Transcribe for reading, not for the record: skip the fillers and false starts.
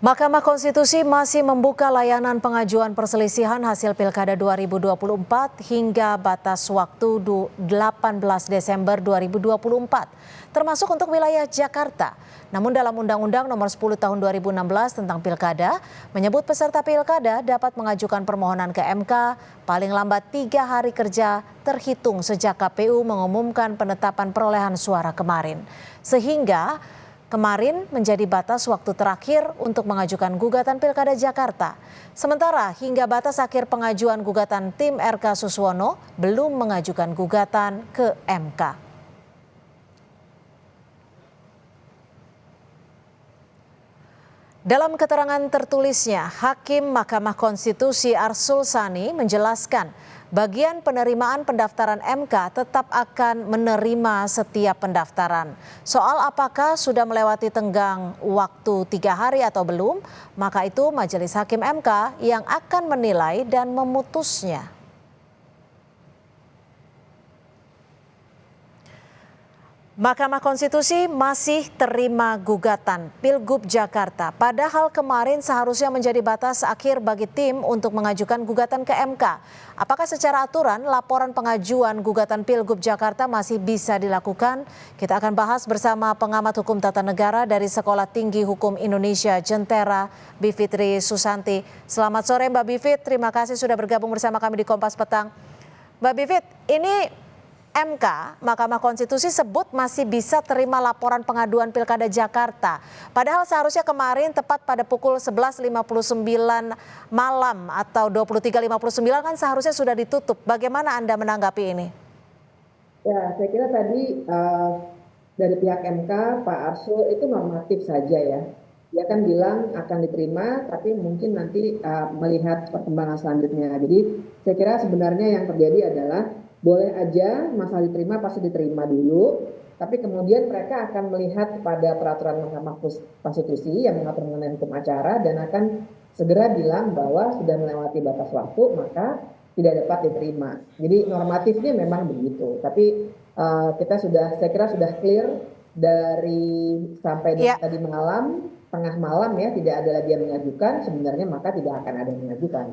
Mahkamah Konstitusi masih membuka layanan pengajuan perselisihan hasil Pilkada 2024 hingga batas waktu 18 Desember 2024, termasuk untuk wilayah Jakarta. Namun dalam Undang-Undang Nomor 10 Tahun 2016 tentang Pilkada, menyebut peserta Pilkada dapat mengajukan permohonan ke MK paling lambat 3 hari kerja terhitung sejak KPU mengumumkan penetapan perolehan suara kemarin. Sehingga kemarin menjadi batas waktu terakhir untuk mengajukan gugatan Pilkada Jakarta. Sementara hingga batas akhir pengajuan gugatan tim RK Suswono belum mengajukan gugatan ke MK. Dalam keterangan tertulisnya, Hakim Mahkamah Konstitusi Arsul Sani menjelaskan bagian penerimaan pendaftaran MK tetap akan menerima setiap pendaftaran. Soal apakah sudah melewati tenggang waktu 3 hari atau belum, maka itu Majelis Hakim MK yang akan menilai dan memutusnya. Mahkamah Konstitusi masih terima gugatan Pilgub Jakarta. Padahal kemarin seharusnya menjadi batas akhir bagi tim untuk mengajukan gugatan ke MK. Apakah secara aturan laporan pengajuan gugatan Pilgub Jakarta masih bisa dilakukan? Kita akan bahas bersama pengamat hukum tata negara dari Sekolah Tinggi Hukum Indonesia Jentera, Bivitri Susanti. Selamat sore Mbak Bivit, terima kasih sudah bergabung bersama kami di Kompas Petang. Mbak Bivit, ini MK, Mahkamah Konstitusi sebut masih bisa terima laporan pengaduan Pilkada Jakarta. Padahal seharusnya kemarin tepat pada pukul 11.59 malam atau 23.59 kan seharusnya sudah ditutup. Bagaimana Anda menanggapi ini? Ya, saya kira tadi dari pihak MK, Pak Arsul itu normatif saja ya. Dia kan bilang akan diterima, tapi mungkin nanti melihat perkembangan selanjutnya. Jadi saya kira sebenarnya yang terjadi adalah boleh aja masalah diterima pasti diterima dulu, tapi kemudian mereka akan melihat pada peraturan Mahkamah Konstitusi yang mengatur mengenai hukum acara dan akan segera bilang bahwa sudah melewati batas waktu maka tidak dapat diterima. Jadi normatifnya memang begitu, tapi saya kira sudah clear dari sampai tadi malam, tengah malam ya, tidak ada lagi yang mengajukan, sebenarnya maka tidak akan ada yang mengajukan.